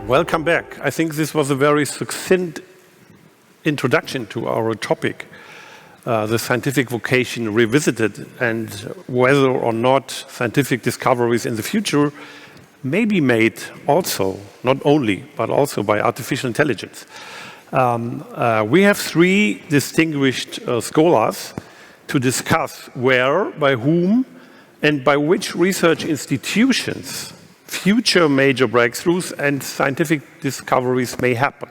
welcome back. I think this was a very succinct introduction to our topic, the scientific vocation revisited, and whether or not scientific discoveries in the future may be made also, not only, but also by artificial intelligence. We have three distinguished scholars to discuss where, by whom, and by which research institutions future major breakthroughs and scientific discoveries may happen,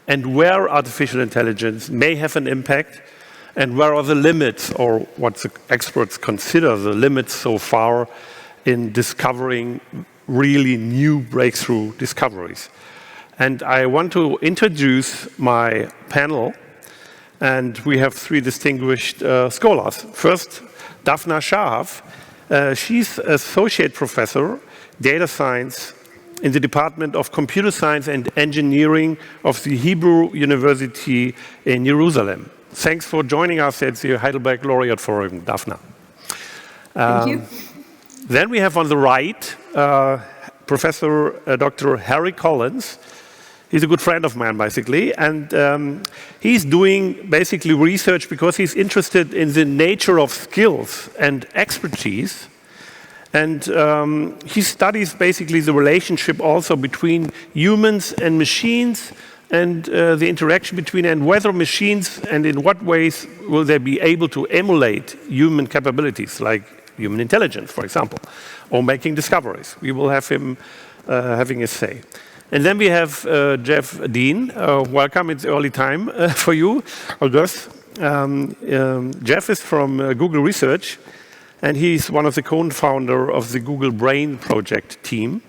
and where artificial intelligence may have an impact, and where are the limits, or what the experts consider the limits so far in discovering really new breakthrough discoveries. And I want to introduce my panel, and we have three distinguished scholars. First, Daphna Shahaf. She's Associate Professor, Data Science in the Department of Computer Science and Engineering of the Hebrew University in Jerusalem. Thanks for joining us at the Heidelberg Laureate Forum, Daphna. Thank you. Then we have on the right Professor Dr. Harry Collins. He's a good friend of mine, basically, and he's doing basically research because he's interested in the nature of skills and expertise. And he studies basically the relationship also between humans and machines, and the interaction between, and whether machines and in what ways will they be able to emulate human capabilities, like human intelligence, for example, or making discoveries. We will have him having a say. And then we have Jeff Dean. Welcome, it's early time for you, I guess. Jeff is from Google Research, and he's one of the co-founder of the Google Brain Project team.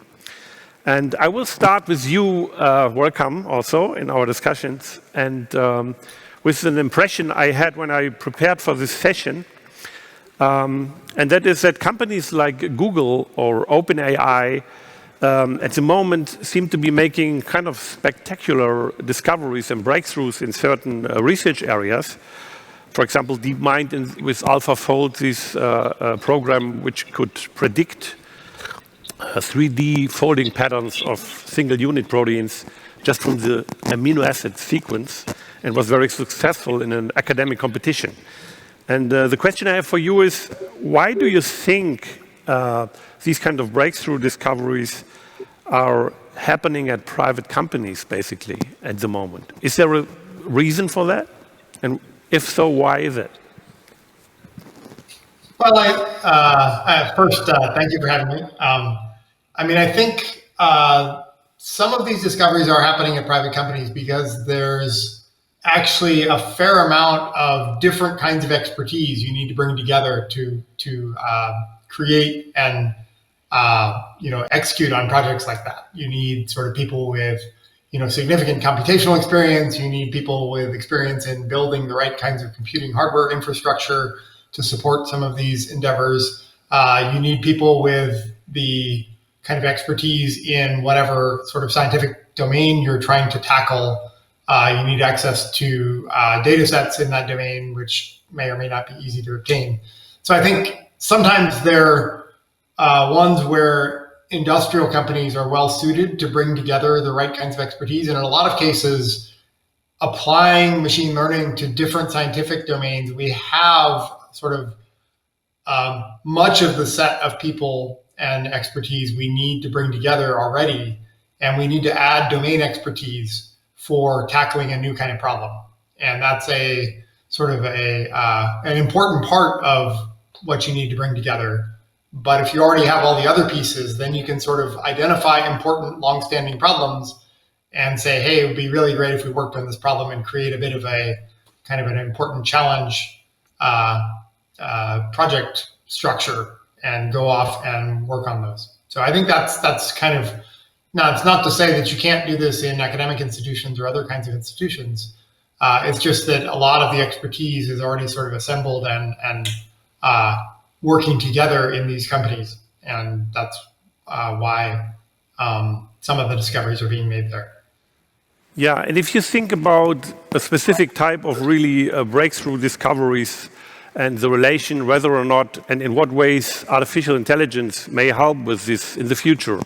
And I will start with you, welcome also in our discussions, and with an impression I had when I prepared for this session, and that is that companies like Google or OpenAI at the moment seem to be making kind of spectacular discoveries and breakthroughs in certain research areas. For example, DeepMind with AlphaFold, this program which could predict 3D folding patterns of single unit proteins just from the amino acid sequence, and was very successful in an academic competition. And the question I have for you is, why do you think these kind of breakthrough discoveries are happening at private companies, basically, at the moment? Is there a reason for that? And if so, why is it? Well, first, thank you for having me. I think some of these discoveries are happening at private companies because there's actually a fair amount of different kinds of expertise you need to bring together to create and execute on projects like that. You need sort of people with significant computational experience. You need people with experience in building the right kinds of computing hardware infrastructure to support some of these endeavors. You need people with the kind of expertise in whatever sort of scientific domain you're trying to tackle. You need access to data sets in that domain, which may or may not be easy to obtain. So I think sometimes they're ones where industrial companies are well suited to bring together the right kinds of expertise. And in a lot of cases, applying machine learning to different scientific domains, we have sort of much of the set of people and expertise we need to bring together already. And we need to add domain expertise for tackling a new kind of problem. And that's a sort of an important part of what you need to bring together. But if you already have all the other pieces, then you can sort of identify important long-standing problems and say, hey, it would be really great if we worked on this problem and create a bit of a kind of an important challenge project structure and go off and work on those. So I think that's kind of, now it's not to say that you can't do this in academic institutions or other kinds of institutions. It's just that a lot of the expertise is already sort of assembled and working together in these companies. And that's why some of the discoveries are being made there. Yeah, and if you think about a specific type of really breakthrough discoveries and the relation whether or not and in what ways artificial intelligence may help with this in the future.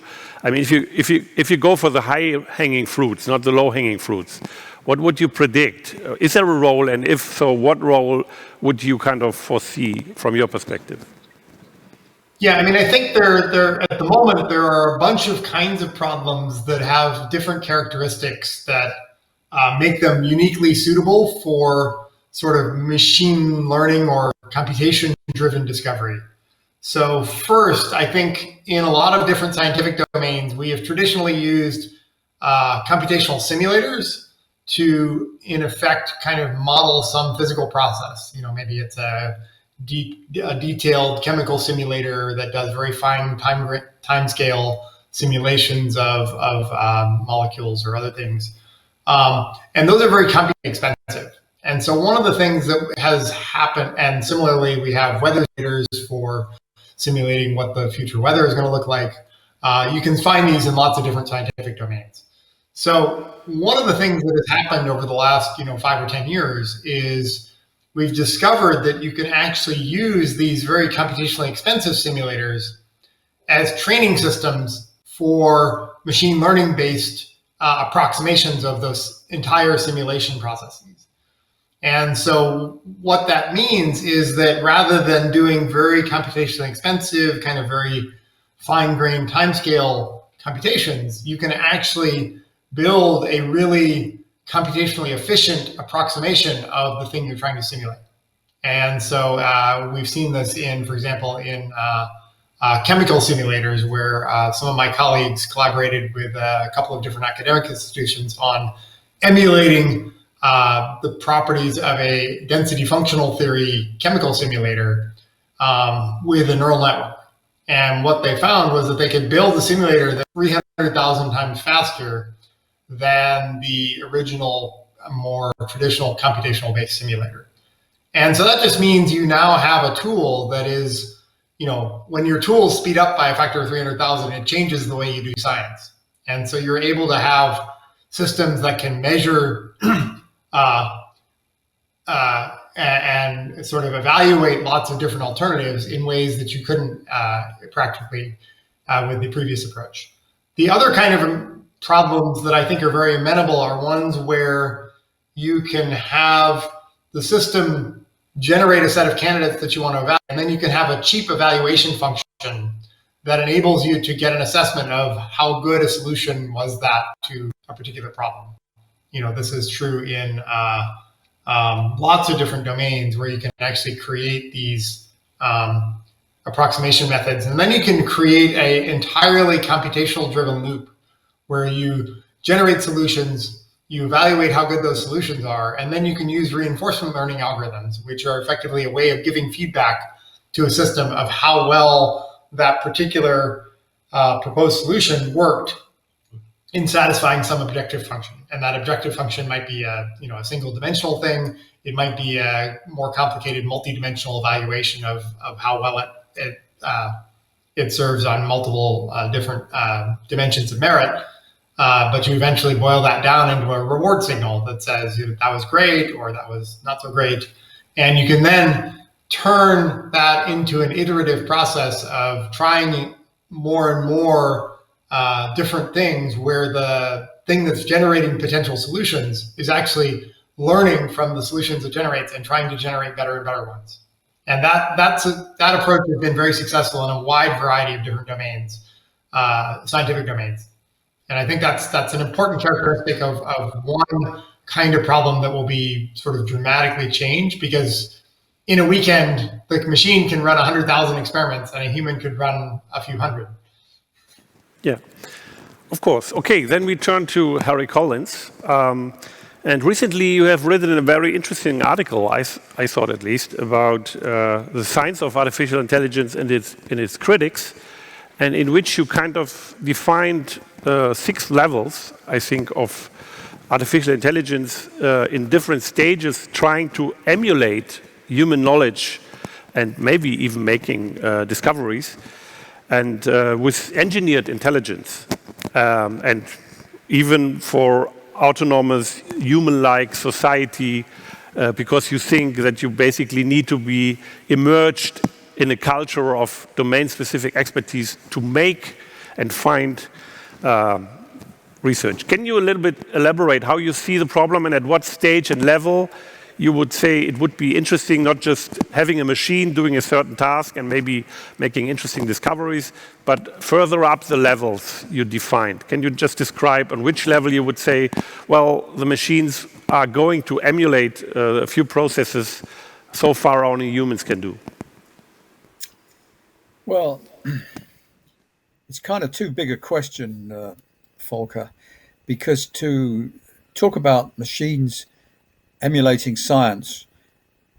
I mean, if you go for the high-hanging fruits, not the low-hanging fruits, what would you predict? Is there a role, and if so, what role would you kind of foresee from your perspective? Yeah, I mean, I think there at the moment there are a bunch of kinds of problems that have different characteristics that make them uniquely suitable for sort of machine learning or computation-driven discovery. So first, I think in a lot of different scientific domains, we have traditionally used computational simulators to, in effect, kind of model some physical process. You know, maybe it's a detailed chemical simulator that does very fine time scale simulations of molecules or other things. And those are very expensive. And so one of the things that has happened, and similarly, we have weather simulators for simulating what the future weather is going to look like. You can find these in lots of different scientific domains. So one of the things that has happened over the last 5 or 10 years is we've discovered that you can actually use these very computationally expensive simulators as training systems for machine learning based approximations of those entire simulation processes. And so what that means is that rather than doing very computationally expensive, kind of very fine-grained timescale computations, you can actually build a really computationally efficient approximation of the thing you're trying to simulate. And so we've seen this in, for example, in chemical simulators, where some of my colleagues collaborated with a couple of different academic institutions on emulating the properties of a density functional theory chemical simulator with a neural network. And what they found was that they could build a simulator that's 300,000 times faster than the original, more traditional computational-based simulator. And so that just means you now have a tool that is, when your tools speed up by a factor of 300,000, it changes the way you do science. And so you're able to have systems that can measure and sort of evaluate lots of different alternatives in ways that you couldn't practically with the previous approach. The other kind of problems that I think are very amenable are ones where you can have the system generate a set of candidates that you want to evaluate, and then you can have a cheap evaluation function that enables you to get an assessment of how good a solution was that to a particular problem. This is true in lots of different domains where you can actually create these approximation methods. And then you can create an entirely computational driven loop where you generate solutions, you evaluate how good those solutions are, and then you can use reinforcement learning algorithms, which are effectively a way of giving feedback to a system of how well that particular proposed solution worked in satisfying some objective function. And that objective function might be a single dimensional thing. It might be a more complicated multi-dimensional evaluation of how well it serves on multiple different dimensions of merit. But you eventually boil that down into a reward signal that says that was great or that was not so great. And you can then turn that into an iterative process of trying more and more different things where the thing that's generating potential solutions is actually learning from the solutions it generates and trying to generate better and better ones. And that approach has been very successful in a wide variety of different domains, scientific domains. And I think that's an important characteristic of one kind of problem that will be sort of dramatically changed, because in a weekend, the machine can run 100,000 experiments and a human could run a few hundred. Yeah, of course. Okay, then we turn to Harry Collins. And recently you have written a very interesting article, I thought at least, about the science of artificial intelligence and its critics, and in which you kind of defined 6 levels, I think, of artificial intelligence in different stages, trying to emulate human knowledge and maybe even making discoveries, and with engineered intelligence, and even for autonomous human-like society because you think that you basically need to be immersed in a culture of domain-specific expertise to make and find research. Can you a little bit elaborate how you see the problem and at what stage and level you would say it would be interesting not just having a machine doing a certain task and maybe making interesting discoveries, but further up the levels you defined? Can you just describe on which level you would say, well, the machines are going to emulate a few processes so far only humans can do? Well, it's kind of too big a question, Volker, because to talk about machines emulating science,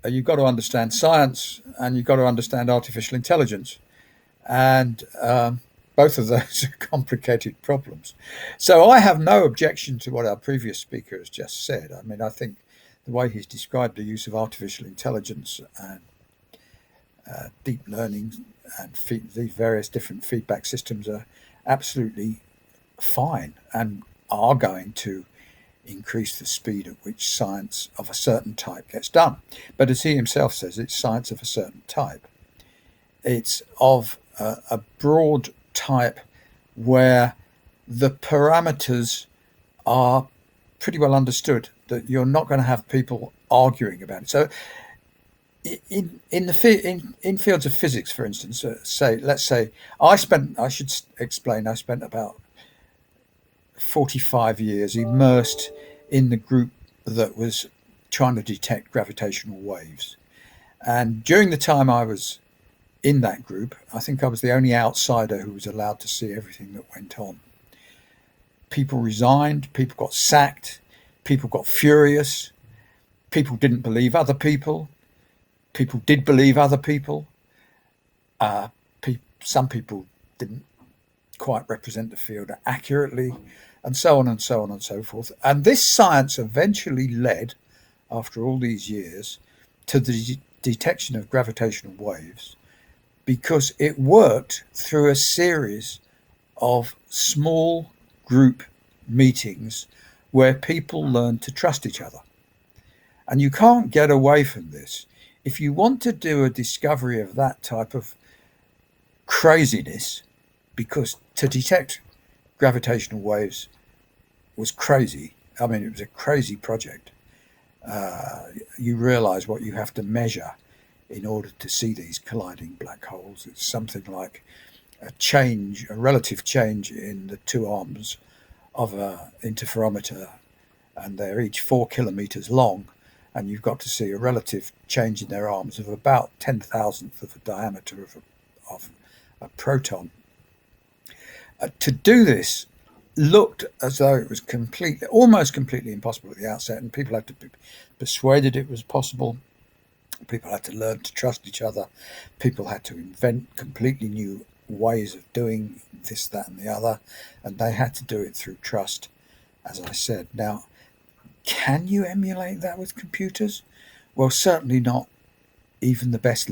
you've got to understand science and you've got to understand artificial intelligence. And both of those are complicated problems. So I have no objection to what our previous speaker has just said. I mean, I think the way he's described the use of artificial intelligence and deep learning and these various different feedback systems are absolutely fine and are going to increase the speed at which science of a certain type gets done. But as he himself says, it's science of a certain type. It's of a broad type where the parameters are pretty well understood, that you're not going to have people arguing about it. So in fields of physics, for instance, let's say I spent about 45 years immersed in the group that was trying to detect gravitational waves. And during the time I was in that group, I think I was the only outsider who was allowed to see everything that went on. People resigned, people got sacked, people got furious, people didn't believe other people, people did believe other people, some people didn't quite represent the field accurately, and so on and so on and so forth. And this science eventually led, after all these years, to the detection of gravitational waves, because it worked through a series of small group meetings where people learned to trust each other. And you can't get away from this. If you want to do a discovery of that type of craziness, because to detect gravitational waves was crazy. I mean, it was a crazy project. You realize what you have to measure in order to see these colliding black holes. It's something like a relative change in the two arms of an interferometer, and they're each 4 kilometers long, and you've got to see a relative change in their arms of about 10,000th of the diameter of a proton. To do this looked as though it was almost completely impossible at the outset, and people had to be persuaded it was possible. People had to learn to trust each other. People had to invent completely new ways of doing this, that, and the other, and they had to do it through trust, as I said. Now, can you emulate that with computers? Well, certainly not even the best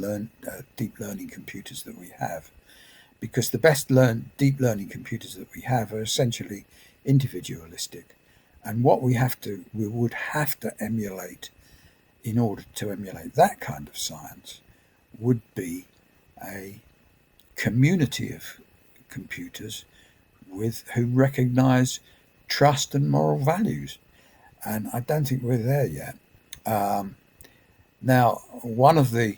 deep learning computers that we have, because the best deep learning computers that we have are essentially individualistic. And what we would have to emulate in order to emulate that kind of science would be a community of computers who recognize trust and moral values. And I don't think we're there yet. Now, one of the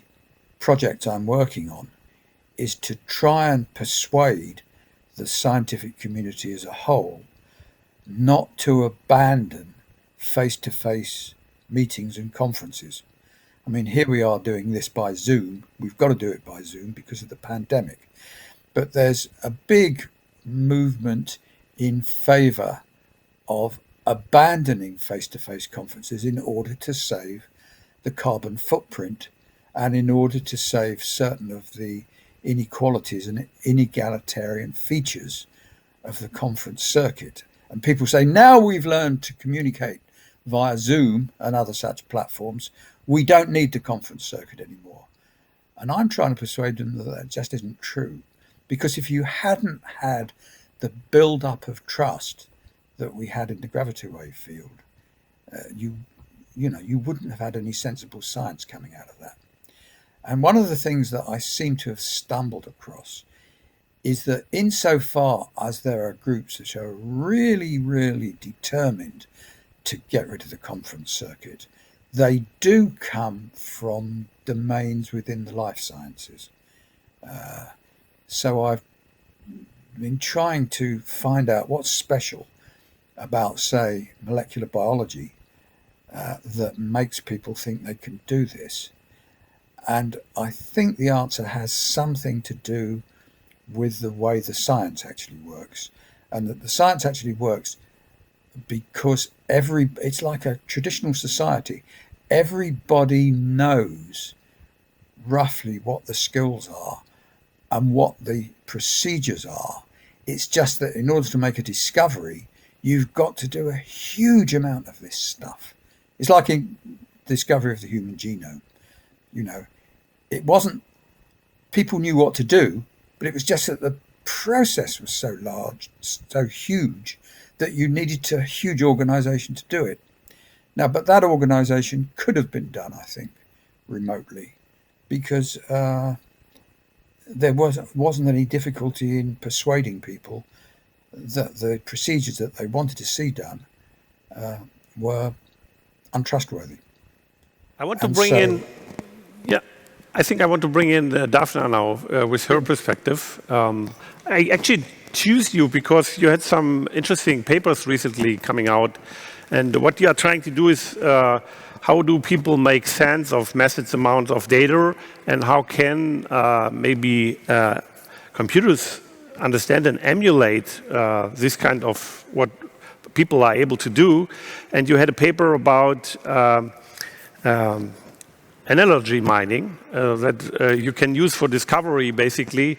projects I'm working on is to try and persuade the scientific community as a whole not to abandon face-to-face meetings and conferences. I mean, here we are doing this by Zoom. We've got to do it by Zoom because of the pandemic. But there's a big movement in favor of abandoning face-to-face conferences in order to save the carbon footprint and in order to save certain of the inequalities and inegalitarian features of the conference circuit. And people say, now we've learned to communicate via Zoom and other such platforms, we don't need the conference circuit anymore. And I'm trying to persuade them that that just isn't true. Because if you hadn't had the build-up of trust that we had in the gravity wave field, you you wouldn't have had any sensible science coming out of that. And one of the things that I seem to have stumbled across is that insofar as there are groups that are really, really determined to get rid of the conference circuit, they do come from domains within the life sciences. So I've been trying to find out what's special about, say, molecular biology that makes people think they can do this. And I think the answer has something to do with the way the science actually works, and that the science actually works because it's like a traditional society. Everybody knows roughly what the skills are and what the procedures are. It's just that in order to make a discovery, you've got to do a huge amount of this stuff. It's like in the discovery of the human genome. It wasn't, people knew what to do, but it was just that the process was so large, so huge, that you needed a huge organization to do it. Now, but that organization could have been done, I think, remotely, because there wasn't any difficulty in persuading people that the procedures that they wanted to see done were untrustworthy. I want to bring in, I think I want to bring in Daphna now with her perspective. I actually choose you because you had some interesting papers recently coming out, and what you are trying to do is how do people make sense of massive amounts of data, and how can maybe computers understand and emulate this kind of what people are able to do. And you had a paper about analogy mining that you can use for discovery, basically,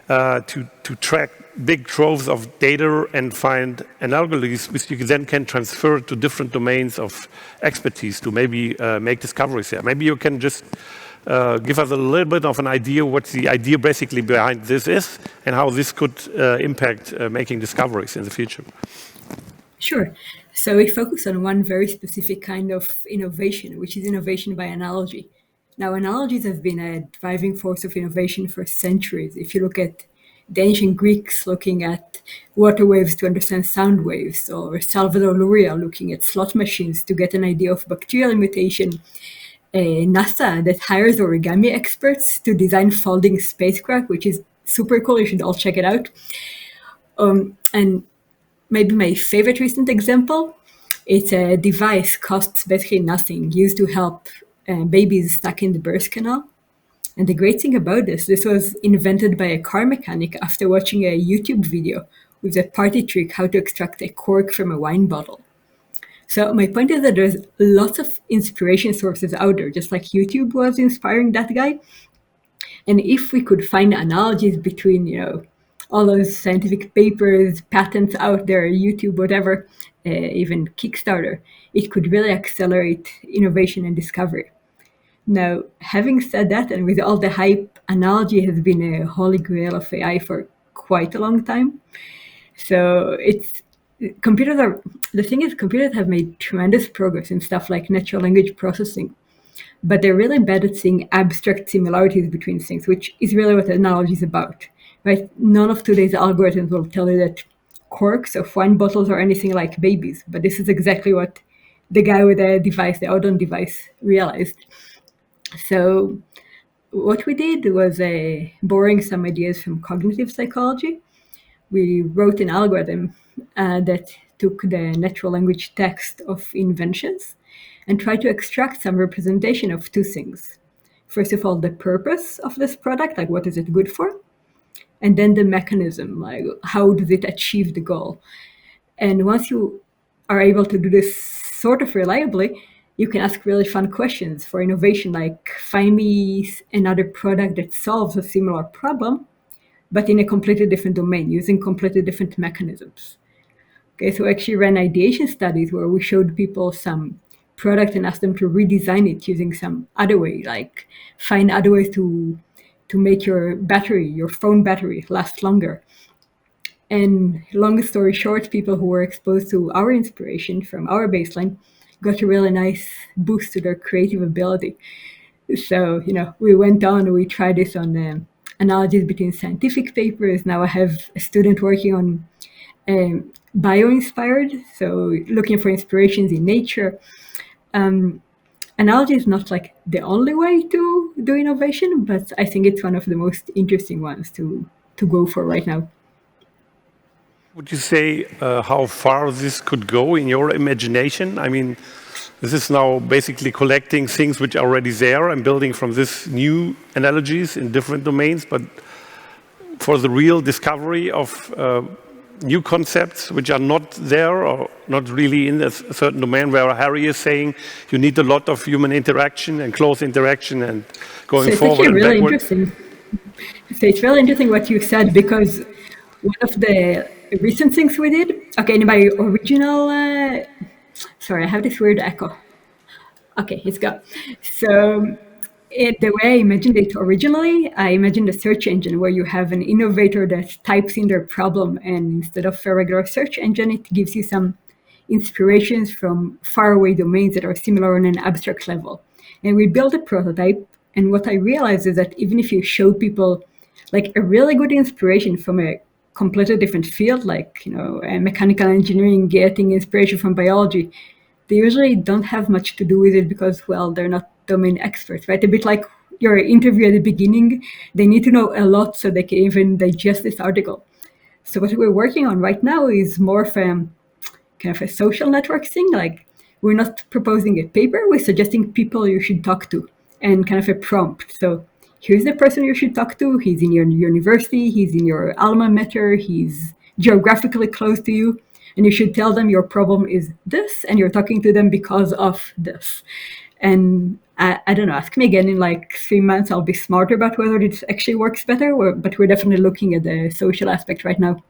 to track big troves of data and find analogies which you then can transfer to different domains of expertise to maybe make discoveries there. Maybe you can just give us a little bit of an idea what the idea basically behind this is and how this could impact making discoveries in the future. Sure. So we focus on one very specific kind of innovation, which is innovation by analogy. Now, analogies have been a driving force of innovation for centuries. If you look at the ancient Greeks looking at water waves to understand sound waves, or Salvador Luria looking at slot machines to get an idea of bacterial mutation, NASA that hires origami experts to design folding spacecraft, which is super cool. You should all check it out. And maybe my favorite recent example, it's a device, costs basically nothing, used to help babies stuck in the birth canal. And the great thing about this was invented by a car mechanic after watching a YouTube video with a party trick how to extract a cork from a wine bottle. So my point is that there's lots of inspiration sources out there, just like YouTube was inspiring that guy. And if we could find analogies between, all those scientific papers, patents out there, YouTube, whatever, even Kickstarter, it could really accelerate innovation and discovery. Now, having said that, and with all the hype, analogy has been a holy grail of AI for quite a long time. So the thing is, computers have made tremendous progress in stuff like natural language processing, but they're really bad at seeing abstract similarities between things, which is really what analogy is about, right? None of today's algorithms will tell you that corks of wine bottles are anything like babies, but this is exactly what the guy with the device, the Odon device, realized. So what we did was borrowing some ideas from cognitive psychology. We wrote an algorithm that took the natural language text of inventions and tried to extract some representation of two things. First of all, the purpose of this product, like what is it good for? And then the mechanism, like how does it achieve the goal? And once you are able to do this sort of reliably, you can ask really fun questions for innovation, like find me another product that solves a similar problem, but in a completely different domain, using completely different mechanisms. Okay, so we actually ran ideation studies where we showed people some product and asked them to redesign it using some other way, like find other ways to make your phone battery, last longer. And long story short, people who were exposed to our inspiration from our baseline got a really nice boost to their creative ability. So, we went on, we tried this on analogies between scientific papers. Now I have a student working on bio-inspired, so looking for inspirations in nature. Analogy is not like the only way to do innovation, but I think it's one of the most interesting ones to go for right now. Would you say how far this could go in your imagination? I mean, this is now basically collecting things which are already there and building from this new analogies in different domains, but for the real discovery of new concepts which are not there or not really in a certain domain, where Harry is saying you need a lot of human interaction and close interaction and going so forward. It's really interesting. So it's really interesting what you said, because one of the recent things we did, okay, in my original, sorry, I have this weird echo. Okay, it's gone. So the way I imagined it originally, I imagined a search engine where you have an innovator that types in their problem, and instead of a regular search engine, it gives you some inspirations from faraway domains that are similar on an abstract level. And we built a prototype, and what I realized is that even if you show people like a really good inspiration from a completely different field, like mechanical engineering getting inspiration from biology, they usually don't have much to do with it because, well, they're not domain experts, right? A bit like your interview at the beginning, they need to know a lot so they can even digest this article. So what we're working on right now is more of a kind of a social network thing. Like, we're not proposing a paper, we're suggesting people you should talk to, and kind of a prompt. So here's the person you should talk to. He's in your university, he's in your alma mater, he's geographically close to you, and you should tell them your problem is this, and you're talking to them because of this. And I don't know, ask me again in like 3 months, I'll be smarter about whether it actually works better, but we're definitely looking at the social aspect right now.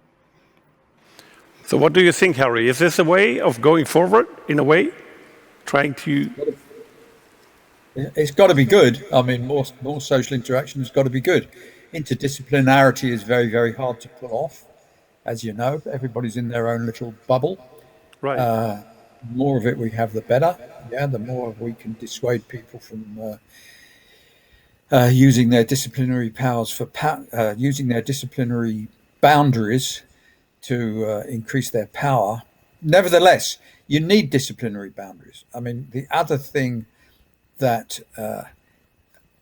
So what do you think, Harry? Is this a way of going forward, in a way, trying to... It's got to be good. I mean, more social interaction has got to be good. Interdisciplinarity is very, very hard to pull off. As you know, everybody's in their own little bubble. Right. More of it we have, the better. Yeah, the more we can dissuade people from using their disciplinary powers for using their disciplinary boundaries to increase their power. Nevertheless, you need disciplinary boundaries. I mean, the other thing that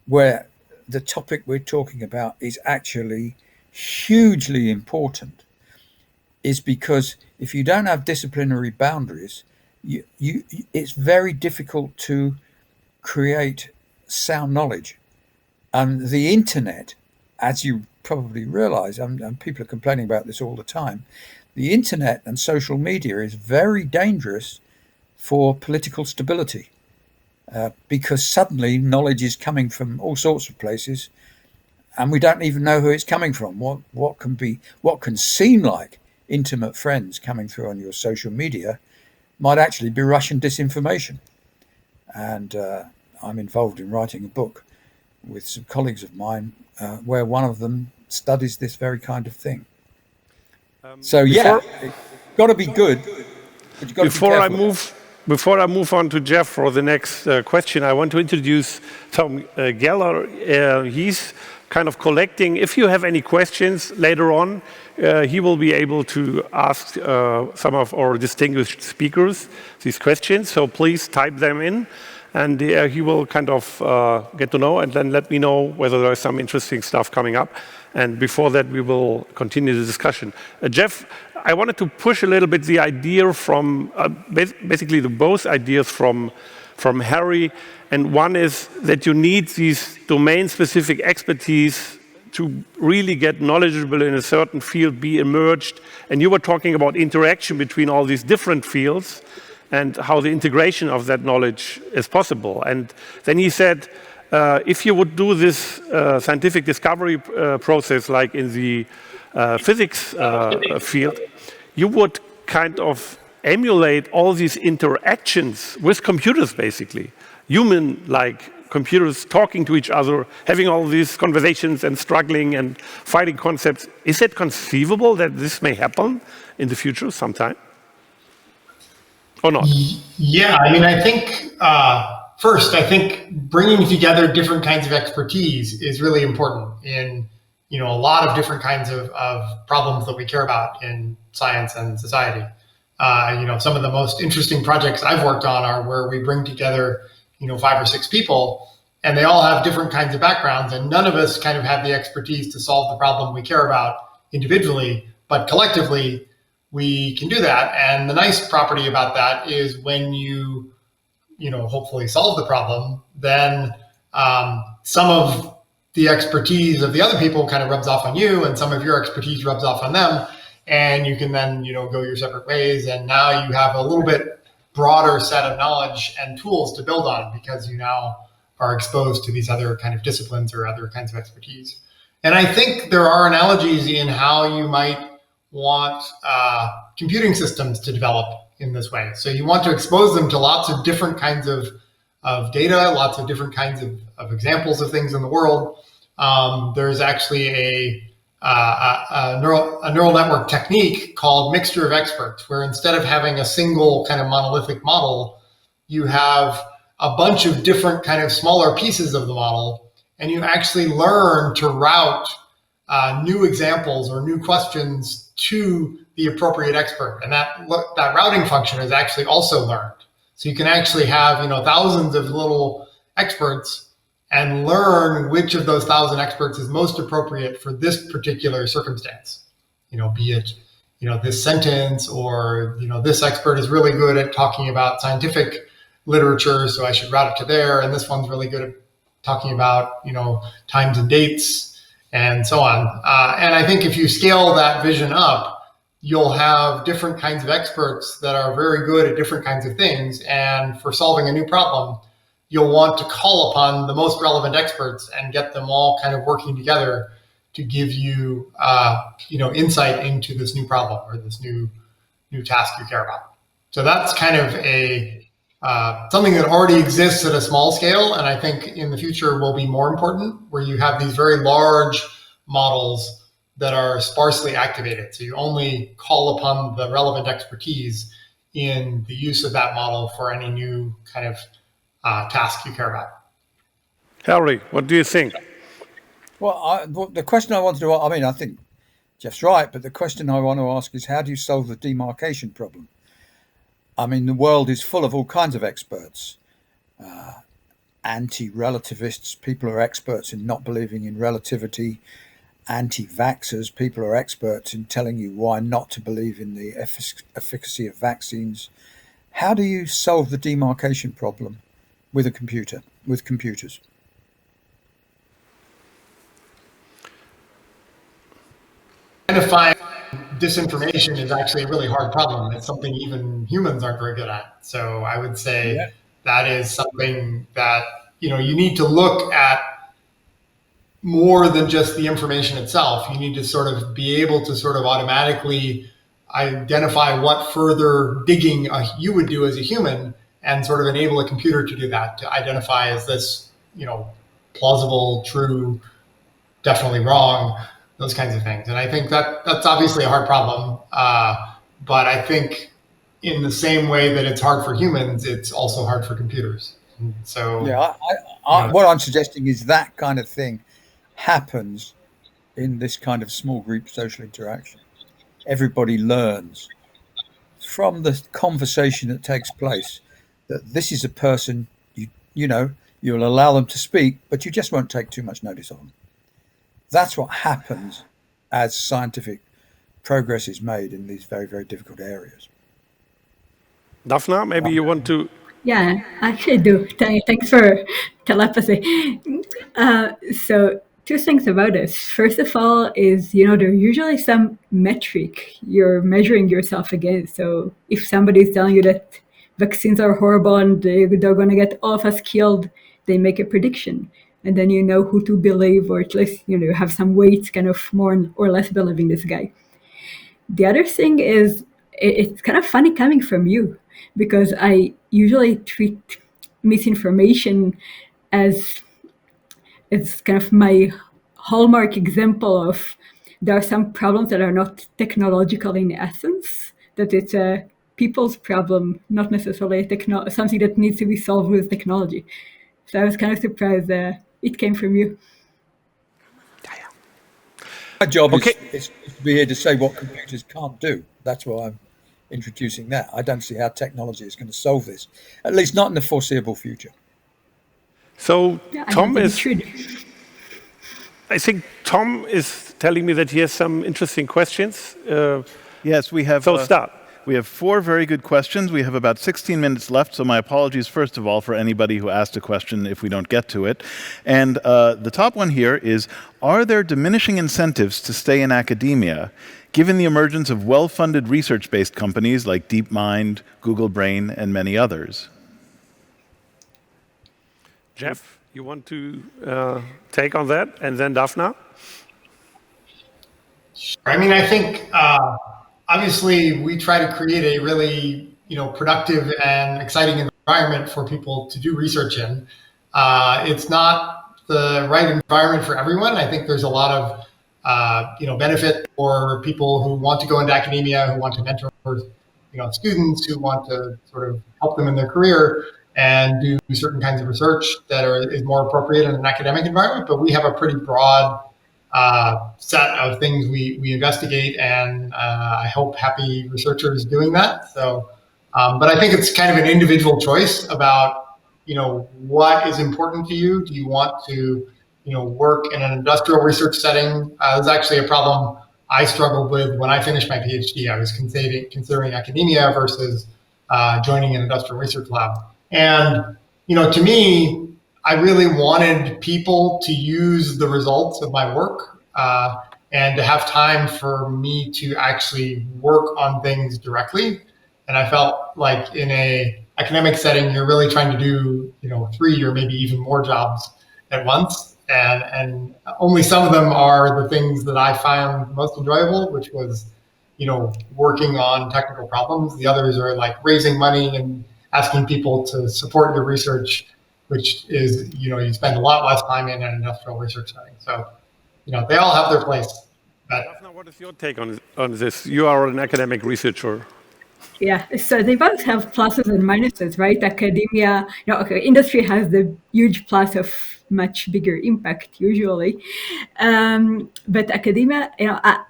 where the topic we're talking about is actually hugely important is because if you don't have disciplinary boundaries, it's very difficult to create sound knowledge. And the internet, as you probably realize, and people are complaining about this all the time, the internet and social media is very dangerous for political stability, because suddenly knowledge is coming from all sorts of places, and we don't even know who it's coming from. What can seem like intimate friends coming through on your social media might actually be Russian disinformation. And I'm involved in writing a book with some colleagues of mine where one of them studies this very kind of thing. So it's got to be good, but you've got to be careful. Before I move on to Jeff for the next question, I want to introduce Tom Geller. He's kind of collecting. If you have any questions later on, he will be able to ask some of our distinguished speakers these questions. So please type them in, and he will kind of get to know and then let me know whether there is some interesting stuff coming up. And before that, we will continue the discussion. Jeff, I wanted to push a little bit the idea from, basically both ideas from Harry. And one is that you need these domain-specific expertise to really get knowledgeable in a certain field, be emerged. And you were talking about interaction between all these different fields and how the integration of that knowledge is possible. And then he said, if you would do this scientific discovery process like in the physics field, you would kind of emulate all these interactions with computers, basically. Human-like computers talking to each other, having all these conversations and struggling and fighting concepts. Is it conceivable that this may happen in the future sometime? or not? Yeah, I mean, I think first, I think bringing together different kinds of expertise is really important in a lot of different kinds of problems that we care about in science and society. Some of the most interesting projects I've worked on are where we bring together 5 or 6 people, and they all have different kinds of backgrounds, and none of us kind of have the expertise to solve the problem we care about individually, but collectively we can do that. And the nice property about that is when you hopefully solve the problem, then some of the expertise of the other people kind of rubs off on you, and some of your expertise rubs off on them, and you can then go your separate ways. And now you have a little bit broader set of knowledge and tools to build on, because you now are exposed to these other kind of disciplines or other kinds of expertise. And I think there are analogies in how you might want computing systems to develop in this way. So you want to expose them to lots of different kinds of data, lots of different kinds of examples of things in the world. There's actually a neural network technique called mixture of experts, where instead of having a single kind of monolithic model, you have a bunch of different kind of smaller pieces of the model, and you actually learn to route new examples or new questions to the appropriate expert. And that routing function is actually also learned. So you can actually have thousands of little experts and learn which of those 1,000 experts is most appropriate for this particular circumstance. Be it this sentence, or this expert is really good at talking about scientific literature, so I should route it to there, and this one's really good at talking about times and dates, and so on. And I think if you scale that vision up, you'll have different kinds of experts that are very good at different kinds of things. And for solving a new problem, you'll want to call upon the most relevant experts and get them all kind of working together to give you, insight into this new problem or this new task you care about. So that's kind of something that already exists at a small scale, and I think in the future will be more important, where you have these very large models that are sparsely activated. So you only call upon the relevant expertise in the use of that model for any new kind of task you care about. Harry, what do you think? Well, the question I wanted to, I think Jeff's right, but the question I want to ask is, how do you solve the demarcation problem? The world is full of all kinds of experts, anti-relativists, people who are experts in not believing in relativity, anti-vaxxers, people who are experts in telling you why not to believe in the efficacy of vaccines. How do you solve the demarcation problem with computers? Identifying disinformation is actually a really hard problem. It's something even humans aren't very good at. So I would say that is something that you need to look at more than just the information itself. You need to sort of be able to sort of automatically identify what further digging you would do as a human, and sort of enable a computer to do that, to identify, is this plausible, true, definitely wrong, those kinds of things. And I think that's obviously a hard problem, but I think in the same way that it's hard for humans, it's also hard for computers. And so what I'm suggesting is that kind of thing happens in this kind of small group social interaction. Everybody learns from the conversation that takes place that this is a person you'll allow them to speak, but you just won't take too much notice of them. That's what happens as scientific progress is made in these very, very difficult areas. Daphna, maybe you want to... Yeah, I actually do. Thanks for telepathy. So 2 things about this. First of all is, there's usually some metric you're measuring yourself against. So if somebody's telling you that vaccines are horrible and they're going to get all of us killed, they make a prediction. And then you know who to believe, or at least, have some weight, kind of more or less believing this guy. The other thing is, it's kind of funny coming from you, because I usually treat misinformation as kind of my hallmark example of there are some problems that are not technological in essence, that it's a people's problem, not necessarily something that needs to be solved with technology. So I was kind of surprised it came from you. My job is to be here to say what computers can't do. That's why I'm introducing that. I don't see how technology is going to solve this, at least not in the foreseeable future. So Yeah, Tom I think Tom is telling me that he has some interesting questions. Yes, we have. So start. We have 4 very good questions. We have about 16 minutes left, so my apologies, first of all, for anybody who asked a question if we don't get to it. And the top one here is, are there diminishing incentives to stay in academia, given the emergence of well-funded research-based companies like DeepMind, Google Brain, and many others? Jeff, you want to take on that? And then Daphna? I mean, I think obviously we try to create a really productive and exciting environment for people to do research in. It's not the right environment for everyone. I think there's a lot of benefit for people who want to go into academia, who want to mentor students, who want to sort of help them in their career and do certain kinds of research that is more appropriate in an academic environment. But we have a pretty broad set of things we investigate, and I hope happy researchers doing that. So, but I think it's kind of an individual choice about what is important to you. Do you want to work in an industrial research setting? There's actually a problem I struggled with when I finished my PhD. I was considering academia versus joining an industrial research lab. And to me, I really wanted people to use the results of my work and to have time for me to actually work on things directly. And I felt like in a academic setting, you're really trying to do 3 or maybe even more jobs at once. And only some of them are the things that I found most enjoyable, which was working on technical problems. The others are like raising money and asking people to support your research, which is, you spend a lot less time in an industrial research setting. So, they all have their place. Daphna, what is your take on this? You are an academic researcher. Yeah, so they both have pluses and minuses, right? Academia, industry has the huge plus of much bigger impact usually. But academia, I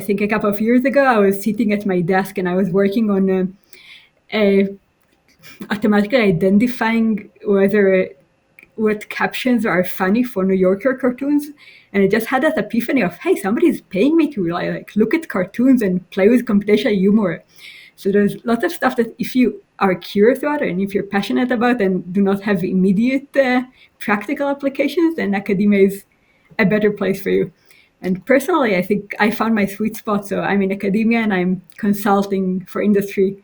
think a couple of years ago, I was sitting at my desk and I was working on automatically identifying what captions are funny for New Yorker cartoons. And I just had that epiphany of, hey, somebody's paying me to look at cartoons and play with computational humor. So there's lots of stuff that if you are curious about and if you're passionate about and do not have immediate practical applications, then academia is a better place for you. And personally, I think I found my sweet spot. So I'm in academia and I'm consulting for industry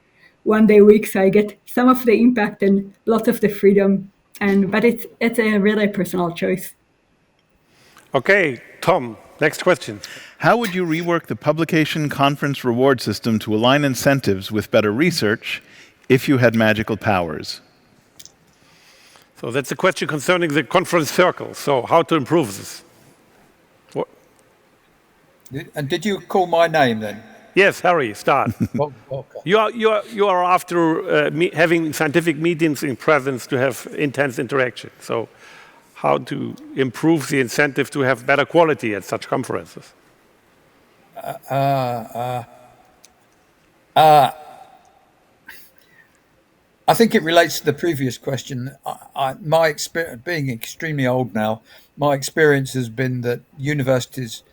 1 day a week. So I get some of the impact and lots of the freedom. But it's a really personal choice. Okay, Tom, next question. How would you rework the publication conference reward system to align incentives with better research if you had magical powers? So that's a question concerning the conference circle. So how to improve this? And did you call my name then? Yes, Harry, start. Okay. You are after having scientific meetings in presence to have intense interaction. So how to improve the incentive to have better quality at such conferences? I think it relates to the previous question. My experience, being extremely old now, my experience has been that universities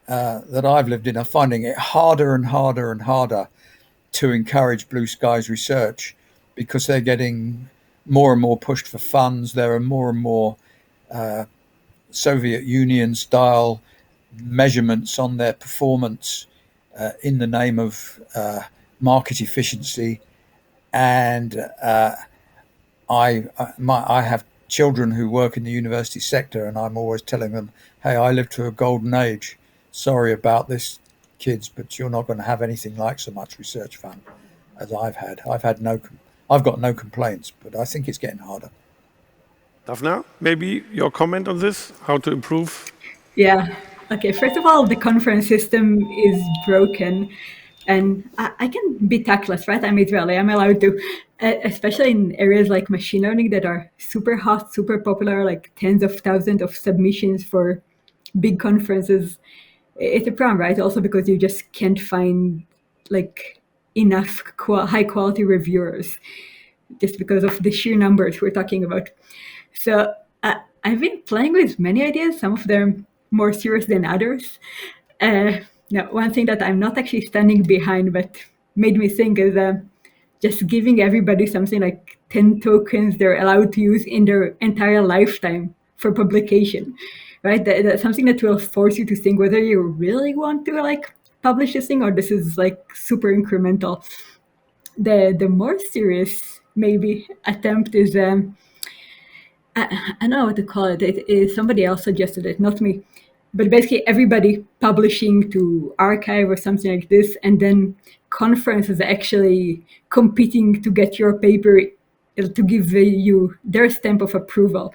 that I've lived in are finding it harder and harder and harder to encourage blue skies research because they're getting more and more pushed for funds. There are more and more Soviet Union style measurements on their performance in the name of market efficiency. And I have children who work in the university sector, and I'm always telling them, hey, I lived through a golden age. Sorry about this, kids, but you're not going to have anything like so much research fund as I've had. I've got no complaints, but I think it's getting harder. Daphna, maybe your comment on this, how to improve? Yeah. Okay. First of all, the conference system is broken. And I can be tactless, right? I'm Israeli, I'm allowed to, especially in areas like machine learning that are super hot, super popular, like tens of thousands of submissions for big conferences. It's a problem, right? Also because you just can't find like enough high quality reviewers just because of the sheer numbers we're talking about. So I've been playing with many ideas, some of them more serious than others. Now, one thing that I'm not actually standing behind, but made me think is just giving everybody something like 10 tokens they're allowed to use in their entire lifetime for publication, right? That's something that will force you to think whether you really want to like publish this thing or this is like super incremental. The more serious maybe attempt is I don't know what to call it. It is somebody else suggested it, not me. But basically, everybody publishing to archive or something like this, and then conferences actually competing to get your paper to give you their stamp of approval,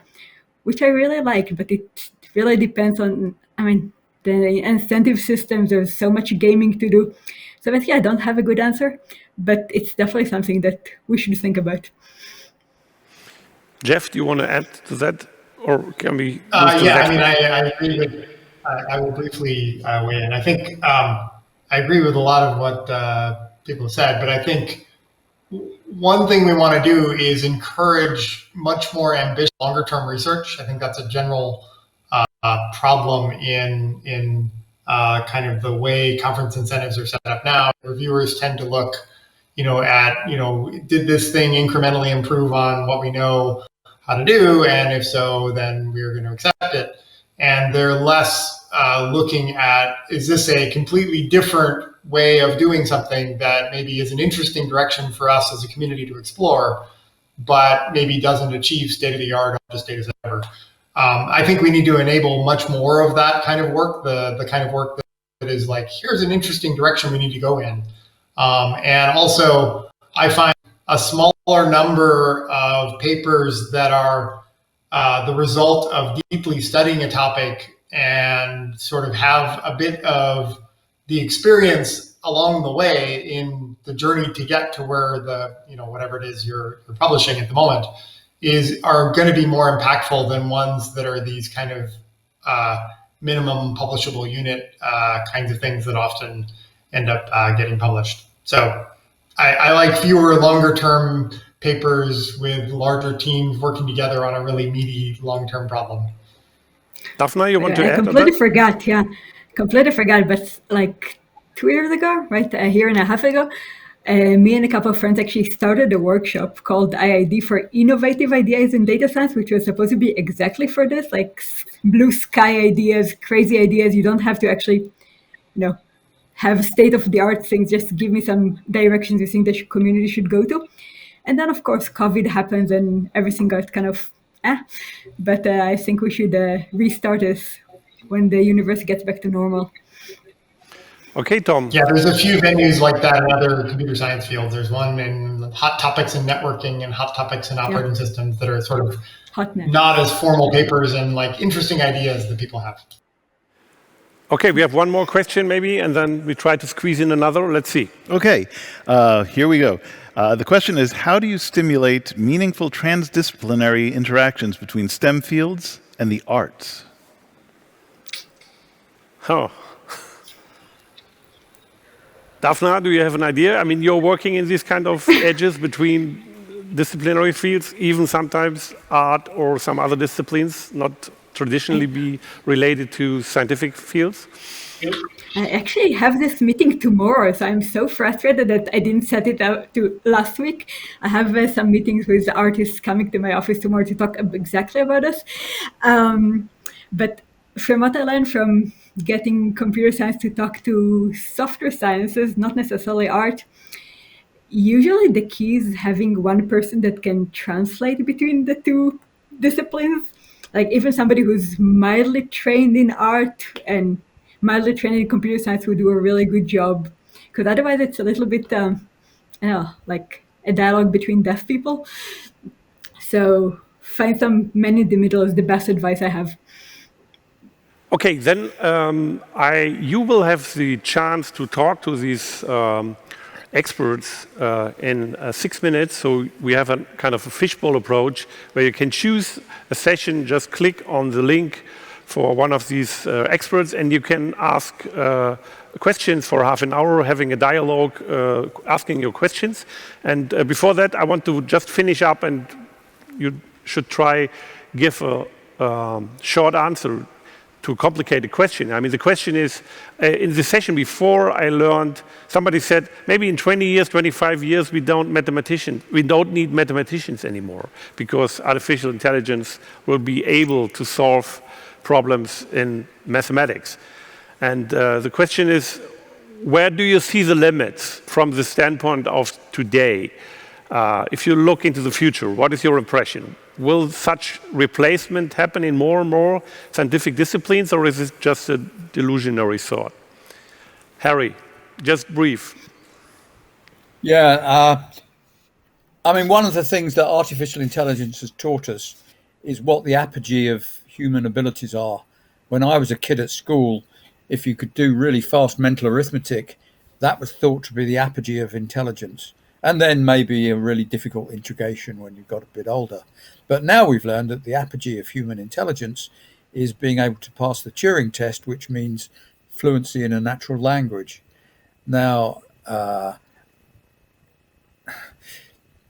which I really like. But it really depends on, I mean, the incentive systems. There's so much gaming to do. So basically, I don't have a good answer, but it's definitely something that we should think about. Jeff, do you want to add to that, or can we? Yeah, I mean, I agree with. I will briefly weigh in. I think I agree with a lot of what people have said, but I think one thing we want to do is encourage much more ambitious, longer-term research. I think that's a general problem in kind of the way conference incentives are set up now. Reviewers tend to look, at did this thing incrementally improve on what we know how to do, and if so, then we're going to accept it. And they're less looking at, is this a completely different way of doing something that maybe is an interesting direction for us as a community to explore, but maybe doesn't achieve state-of-the-art just data ever. I think we need to enable much more of that kind of work, the kind of work that is like, here's an interesting direction we need to go in. And also, I find a smaller number of papers that are the result of deeply studying a topic and sort of have a bit of the experience along the way in the journey to get to where the, whatever it is you're publishing at the moment are going to be more impactful than ones that are these kind of minimum publishable unit kinds of things that often end up getting published. So I like fewer longer term papers with larger teams working together on a really meaty long-term problem. Daphna, you want to add? I completely forgot, completely forgot, but like 2 years ago, right, a year and a half ago, me and a couple of friends actually started a workshop called IID for Innovative Ideas in Data Science, which was supposed to be exactly for this, like blue sky ideas, crazy ideas. You don't have to actually, have state-of-the-art things. Just give me some directions you think the community should go to. And then, of course, COVID happens and everything got kind of But I think we should restart this when the universe gets back to normal. Okay, Tom. Yeah, there's a few venues like that in other computer science fields. There's one in hot topics in networking and hot topics in operating systems that are sort of not as formal papers and like interesting ideas that people have. Okay, we have one more question maybe, and then we try to squeeze in another. Let's see. Okay, here we go. The question is, how do you stimulate meaningful transdisciplinary interactions between STEM fields and the arts? Oh. Daphna, do you have an idea? I mean, you're working in these kind of edges between disciplinary fields, even sometimes art or some other disciplines, not traditionally be related to scientific fields? I actually have this meeting tomorrow, so I'm so frustrated that I didn't set it out to last week. I have some meetings with artists coming to my office tomorrow to talk exactly about this. But from what I learned from getting computer science to talk to software sciences, not necessarily art, usually the key is having one person that can translate between the two disciplines. Like even somebody who's mildly trained in art and mildly trained in computer science would do a really good job. Because otherwise it's a little bit, like a dialogue between deaf people. So find some man in the middle is the best advice I have. Okay, then you will have the chance to talk to these experts in 6 minutes. So we have a kind of a fishbowl approach where you can choose a session, just click on the link for one of these experts, and you can ask questions for half an hour, having a dialogue, asking your questions. And before that, I want to just finish up, and you should try give a short answer to a complicated question. I mean, the question is, in the session before, I learned, somebody said, maybe in 20 years, 25 years, we don't need mathematicians anymore, because artificial intelligence will be able to solve problems in mathematics. And the question is, where do you see the limits from the standpoint of today? If you look into the future, what is your impression? Will such replacement happen in more and more scientific disciplines, or is it just a delusionary thought? Harry, just brief. Yeah, I mean, one of the things that artificial intelligence has taught us is what the apogee of human abilities are. When I was a kid at school, if you could do really fast mental arithmetic, that was thought to be the apogee of intelligence. And then maybe a really difficult integration when you got a bit older. But now we've learned that the apogee of human intelligence is being able to pass the Turing test, which means fluency in a natural language. Now, the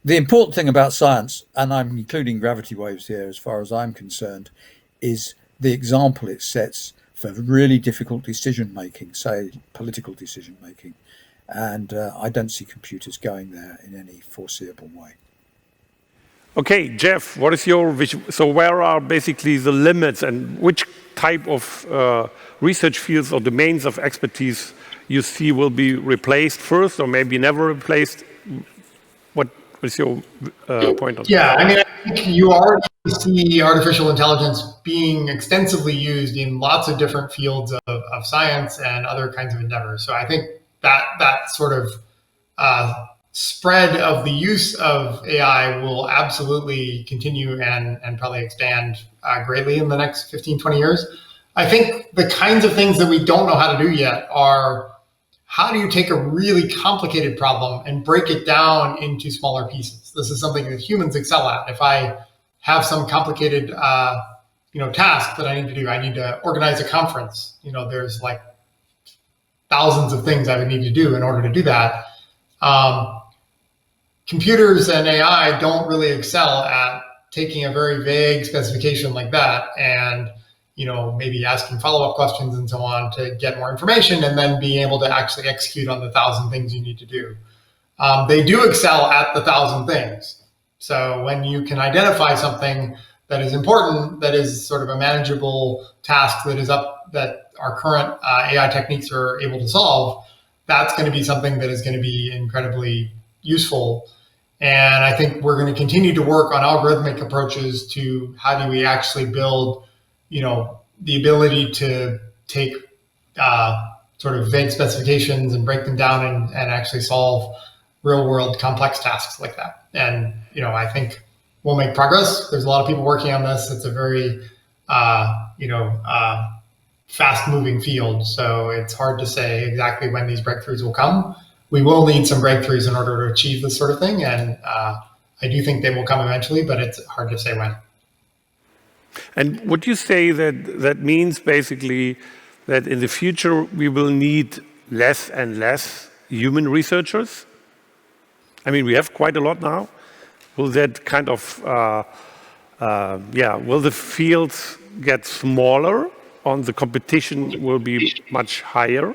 important thing about science, and I'm including gravity waves here as far as I'm concerned, is the example it sets for really difficult decision making, say political decision making. And I don't see computers going there in any foreseeable way. Okay, Jeff, what is your vision? So where are basically the limits, and which type of research fields or domains of expertise you see will be replaced first, or maybe never replaced? What is your point on that? Yeah, I mean, I think you already see artificial intelligence being extensively used in lots of different fields of science and other kinds of endeavors. So I think that sort of spread of the use of AI will absolutely continue and probably expand greatly in the next 15, 20 years. I think the kinds of things that we don't know how to do yet are, how do you take a really complicated problem and break it down into smaller pieces? This is something that humans excel at. If I have some complicated task that I need to do, I need to organize a conference. There's like thousands of things I would need to do in order to do that. Computers and AI don't really excel at taking a very vague specification like that and maybe asking follow-up questions and so on to get more information, and then being able to actually execute on the 1,000 things you need to do. They do excel at the 1,000 things. So when you can identify something that is important, that is sort of a manageable task that our current AI techniques are able to solve, that's going to be something that is going to be incredibly useful. And I think we're going to continue to work on algorithmic approaches to how do we actually build, the ability to take sort of vague specifications and break them down and actually solve real world complex tasks like that. And, I think we'll make progress. There's a lot of people working on this. It's a very, fast moving field. So it's hard to say exactly when these breakthroughs will come. We will need some breakthroughs in order to achieve this sort of thing. And I do think they will come eventually, but it's hard to say when. And would you say that means basically that in the future we will need less and less human researchers? I mean, we have quite a lot now. Will that kind of, will the fields get smaller, or the competition will be much higher?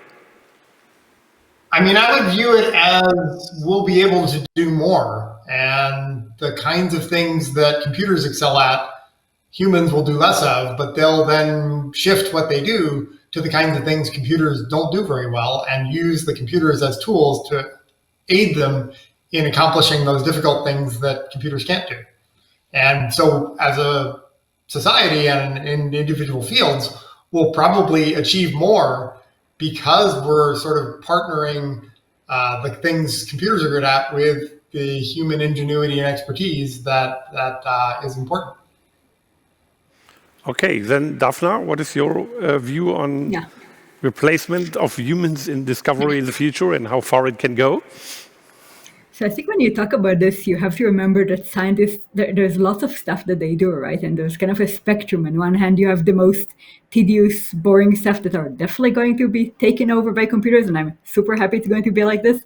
I mean, I would view it as we'll be able to do more, and the kinds of things that computers excel at, humans will do less of, but they'll then shift what they do to the kinds of things computers don't do very well and use the computers as tools to aid them in accomplishing those difficult things that computers can't do. And so as a society and in individual fields, we'll probably achieve more because we're sort of partnering the things computers are good at with the human ingenuity and expertise that is important. Okay, then Daphna, what is your view on Yeah. replacement of humans in discovery in the future and how far it can go? So I think when you talk about this, you have to remember that scientists, there's lots of stuff that they do, right? And there's kind of a spectrum. On one hand, you have the most tedious, boring stuff that are definitely going to be taken over by computers, and I'm super happy it's going to be like this.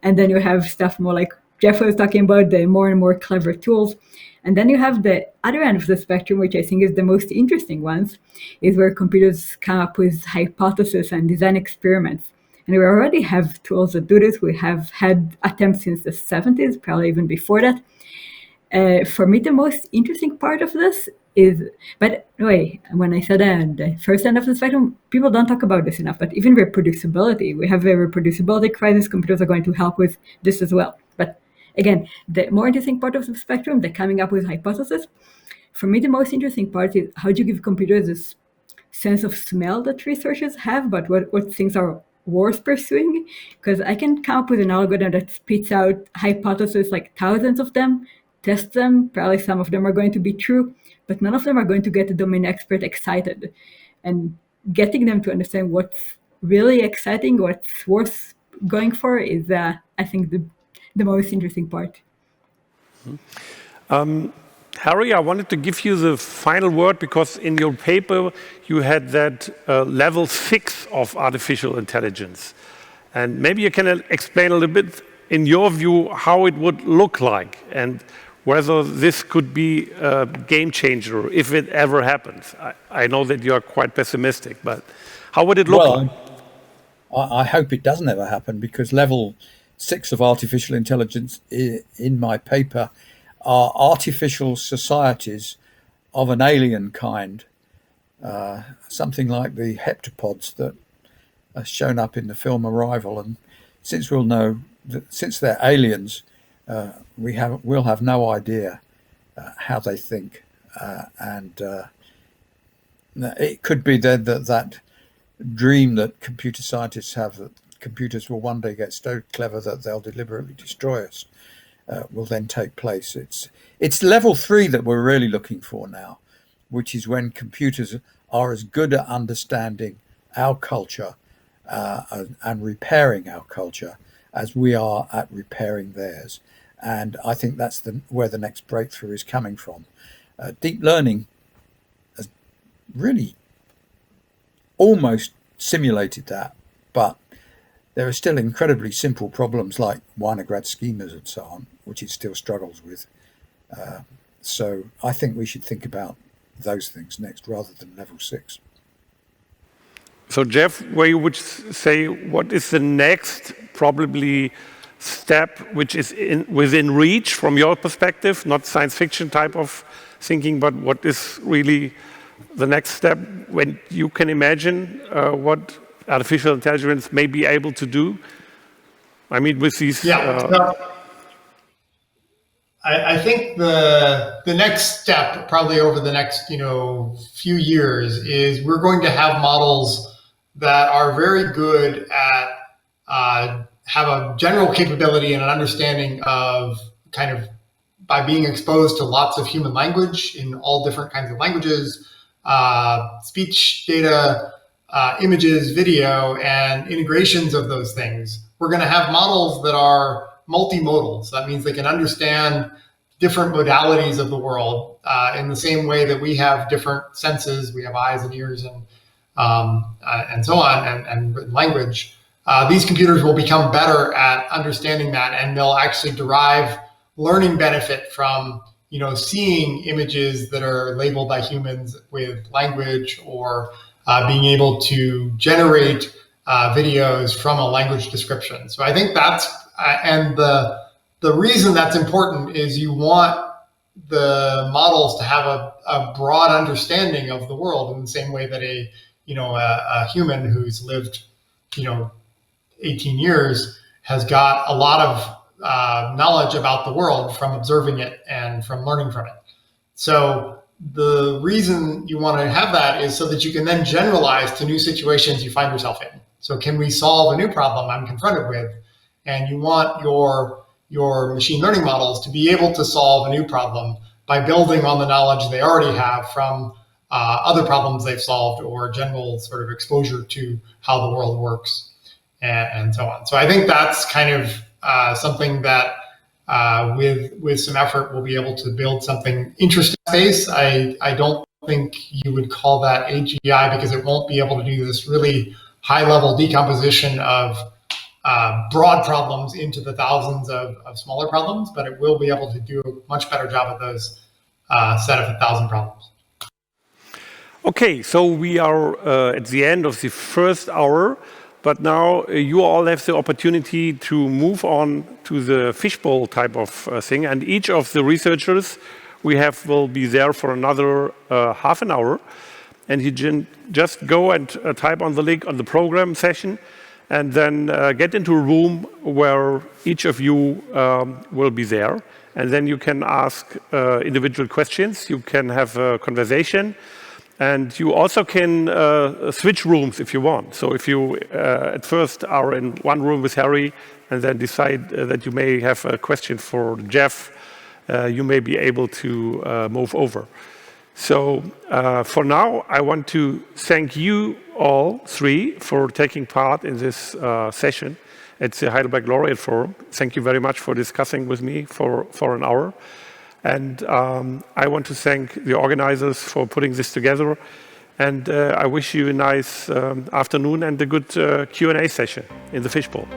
And then you have stuff more like Jeff was talking about, the more and more clever tools. And then you have the other end of the spectrum, which I think is the most interesting ones, is where computers come up with hypotheses and design experiments. And we already have tools that do this. We have had attempts since the 70s, probably even before that. For me, the most interesting part of this is, but anyway, when I said the first end of the spectrum, people don't talk about this enough, but even reproducibility. We have a reproducibility crisis. Computers are going to help with this as well. But again, the more interesting part of the spectrum, the coming up with hypotheses. For me, the most interesting part is how do you give computers this sense of smell that researchers have, but what things are worth pursuing? Because I can come up with an algorithm that spits out hypotheses, like thousands of them, test them, probably some of them are going to be true, but none of them are going to get the domain expert excited. And getting them to understand what's really exciting, what's worth going for is, I think, the most interesting part. Harry, I wanted to give you the final word because in your paper you had that level 6 of artificial intelligence. And maybe you can explain a little bit, in your view, how it would look like and whether this could be a game changer if it ever happens. I know that you are quite pessimistic, but how would it look like? I hope it doesn't ever happen, because level 6 of artificial intelligence in my paper are artificial societies of an alien kind, something like the heptapods that are shown up in the film Arrival. And since we'll know that since they're aliens, we'll have no idea how they think, and it could be then that dream that computer scientists have, that computers will one day get so clever that they'll deliberately destroy us, will then take place. It's level 3 that we're really looking for now, which is when computers are as good at understanding our culture and repairing our culture as we are at repairing theirs. And I think that's where the next breakthrough is coming from. Deep learning has really almost simulated that, but there are still incredibly simple problems like Winograd schemas and so on, which it still struggles with. So I think we should think about those things next rather than level 6. So Jeff, where you would say, what is the next probably step which is within reach from your perspective, not science fiction type of thinking, but what is really the next step when you can imagine what artificial intelligence may be able to do? I mean, with these... I think the next step, probably over the next few years, is we're going to have models that are very good at have a general capability and an understanding of kind of by being exposed to lots of human language in all different kinds of languages, speech data, images, video, and integrations of those things. We're going to have models that are multimodal. So that means they can understand different modalities of the world in the same way that we have different senses. We have eyes and ears and so on, and language. These computers will become better at understanding that, and they'll actually derive learning benefit from seeing images that are labeled by humans with language, or being able to generate videos from a language description. So I think that's and the reason that's important is you want the models to have a broad understanding of the world in the same way that a human who's lived 18 years has got a lot of knowledge about the world from observing it and from learning from it. So the reason you want to have that is so that you can then generalize to new situations you find yourself in. So can we solve a new problem I'm confronted with? And you want your machine learning models to be able to solve a new problem by building on the knowledge they already have from other problems they've solved or general sort of exposure to how the world works and so on. So I think that's kind of something that with some effort we'll be able to build something interesting in space. I don't think you would call that AGI because it won't be able to do this really high-level decomposition of broad problems into the thousands of smaller problems, but it will be able to do a much better job of those set of 1,000 problems. Okay, so we are at the end of the first hour, but now you all have the opportunity to move on to the fishbowl type of thing, and each of the researchers we have will be there for another half an hour, and you just go and type on the link on the program session, and then get into a room where each of you will be there, and then you can ask individual questions, you can have a conversation, and you also can switch rooms if you want. So if you at first are in one room with Harry and then decide that you may have a question for Jeff, you may be able to move over. So for now, I want to thank you all three for taking part in this session at the Heidelberg Laureate Forum. Thank you very much for discussing with me for an hour. And I want to thank the organizers for putting this together. And I wish you a nice afternoon and a good Q&A session in the fishbowl.